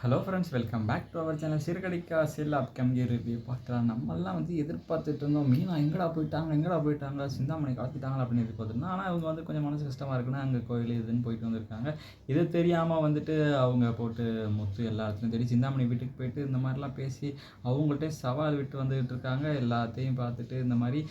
Hello friends, welcome back to our channel. சிறுகடிக்கா செல் upcoming review பார்க்கலாம். நம்மலாம் எதிர்பார்த்துட்டு இருந்தோம், மீனா எங்கடா போயிட்டாங்க, சிந்தாமணி கடத்திட்டாங்களா அப்படின்னு எதிர்பார்த்துருந்தோம். ஆனால் அவங்க கொஞ்சம் மனசு கஷ்டமாக இருக்குன்னா அங்கே கோயில் இதுன்னு போயிட்டு வந்திருக்காங்க. இது தெரியாமல் அவங்க போட்டு முத்து எல்லா இடத்துலையும் தேடி சிந்தாமணி வீட்டுக்கு போயிட்டு இந்த மாதிரிலாம் பேசி அவங்கள்ட்ட சவால் விட்டு வந்துகிட்டு இருக்காங்க. எல்லாத்தையும் பார்த்துட்டு இந்த மாதிரி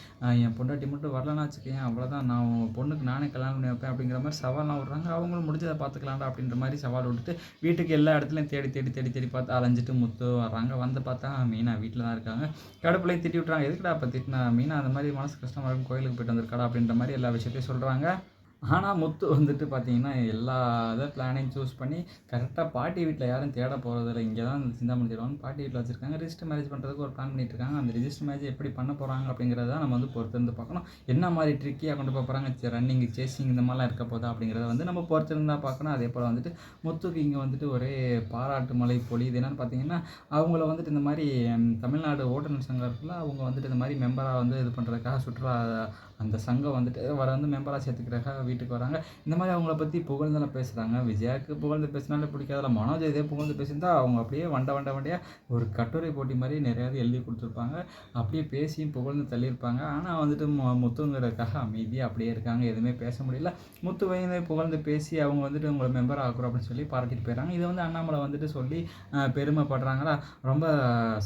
என் பொண்டாட்டி மட்டும் வரலன்னா வச்சுக்கேன், அவ்வளோதான், நான் உன் பொண்ணுக்கு நானே கல்யாணம் பண்ணி வைப்பேன் அப்படிங்கிற மாதிரி சவால்லாம் விடுறாங்க. அவங்களும் முடிஞ்சதை பார்த்துக்கலாம்டா அப்படின்ற மாதிரி சவால் விட்டுட்டு வீட்டுக்கு எல்லா இடத்துலையும் தேடி தேடி தேடி தேடி பார்த்து அலைஞ்சிட்டு முத்து வர்றாங்க. வந்து பார்த்தா மீனா வீட்டில் தான் இருக்காங்க. கடுப்புலையும் திட்டி விட்றாங்க. எதுக்குடா அப்போ திட்டினா, மீனா அந்த மாதிரி மனசு கஷ்டமாக இருக்கும், கோயிலுக்கு போயிட்டு வந்திருக்காடா அப்படின்ற மாதிரி எல்லா விஷயத்தையும் சொல்கிறாங்க. ஆனால் முத்து பார்த்தீங்கன்னா, எல்லா பிளானையும் சூஸ் பண்ணி கரெக்டாக பாட்டி வீட்டில் யாரும் தேட போகிறதில்ல. இங்கே தான் சிந்தாமணி தேடுவாங்க. பாட்டி வீட்டில் வச்சுருக்காங்க. ரிஜிஸ்டர் மேரேஜ் பண்ணுறதுக்கு ஒரு பிளான் பண்ணிட்டு இருக்காங்க. அந்த ரிஜிஸ்டர் மேரேஜ் எப்படி பண்ண போகிறாங்க அப்படிங்கிறத நம்ம பொறுத்திருந்து பார்க்கணும். என்ன மாதிரி ட்ரிக்கியாக கொண்டு போக போகிறாங்க, ரன்னிங் சேசிங் இந்த மாதிரிலாம் இருக்க போதா அப்படிங்கிறத நம்ம பொறுத்திருந்தால் பார்க்கணும். அதே போல் முத்துக்கு இங்கே ஒரு பாராட்டு மழை பொழியுது. என்னென்னு பார்த்தீங்கன்னா, அவங்கள இந்த மாதிரி தமிழ்நாடு ஓட்டுநர் சங்கம் இருக்குல்ல, அவங்க இந்த மாதிரி மெம்பராக இது பண்ணுறதுக்காக சுற்றுலா அந்த சங்கம் மெம்பராக சேர்த்துக்கிறக்காக வீட்டுக்கு வராங்க. இந்த மாதிரி அவங்கள பற்றி புகழ்ந்தெல்லாம் பேசுகிறாங்க. விஜயாவுக்கு புகழ்ந்து பேசினாலே பிடிக்காதுல, மனோஜ் இதே புகழ்ந்து பேசியிருந்தா அவங்க அப்படியே வண்டியாக ஒரு கட்டுரை போட்டி மாதிரி நிறையாவது எழுதி கொடுத்துருப்பாங்க. அப்படியே பேசியும் புகழ்ந்து தள்ளியிருப்பாங்க. ஆனால் முத்துங்கிறதுக்காக அமைதியாக அப்படியே இருக்காங்க, எதுவுமே பேச முடியல. முத்துவையுமே புகழ்ந்து பேசி அவங்க உங்களை மெம்பர் ஆக்குறோம் அப்படின்னு சொல்லி பாராட்டிட்டு போயிடறாங்க. இதை அண்ணாமலை சொல்லி பெருமைப்படுறாங்களா, ரொம்ப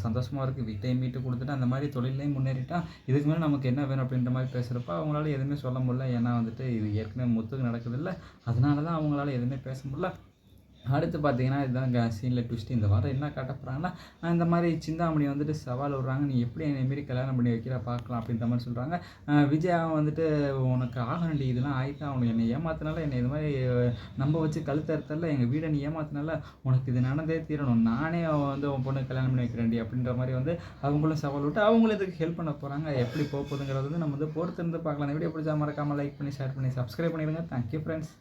சந்தோஷமாக இருக்குது. வீட்டையும் மீட்டு கொடுத்துட்டு அந்த மாதிரி தொழிலையும் முன்னேறிட்டா இதுக்கு மேலே நமக்கு என்ன வேணும் அப்படின்ற மாதிரி பேசுகிறப்ப அவங்களால எதுவுமே சொல்ல முடியல. ஏன்னா இது ஏற்கனவே முத்துக்கு நடக்குதில்ல, அதனால தான் அவங்களால எதுவுமே பேச முடியல. அடுத்து பார்த்தீங்கன்னா, இதுதான் சீனில் ட்விஸ்ட். இந்த வாரம் என்ன காட்ட போகிறாங்கன்னா, இந்த மாதிரி சிந்தாமணி சவால் விடுறாங்க, நீ எப்படி என்னை மாரி கல்யாணம் பண்ணி வைக்கிற பார்க்கலாம் அப்படின்ற மாதிரி சொல்கிறாங்க. விஜயா உனக்கு ஆகண்டி இதெல்லாம் ஆகிட்டா, அவனுக்கு என்னை ஏமாத்தினால, என்னை இது மாதிரி நம்ப வச்சு கழுத்தறுத்தல, எங்கள் வீடை நீ ஏமாத்தினால உனக்கு இது நடந்தே தீரணும், நானே உன் பொண்ணு கல்யாணம் பண்ணி வைக்கிறேன்டி அப்படின்ற மாதிரி அவங்களும் சவால் விட்டு அவங்களும் இதுக்கு ஹெல்ப் பண்ண போகிறாங்க. எப்படி போகுதுங்கிறது நம்ம பொறுத்திருந்து பார்க்கலாம். இந்த வீடியோ பிடிச்சா மறக்காமல் லைக் பண்ணி ஷேர் பண்ணி சப்ஸ்கிரைப் பண்ணிடுங்க. Thank you friends.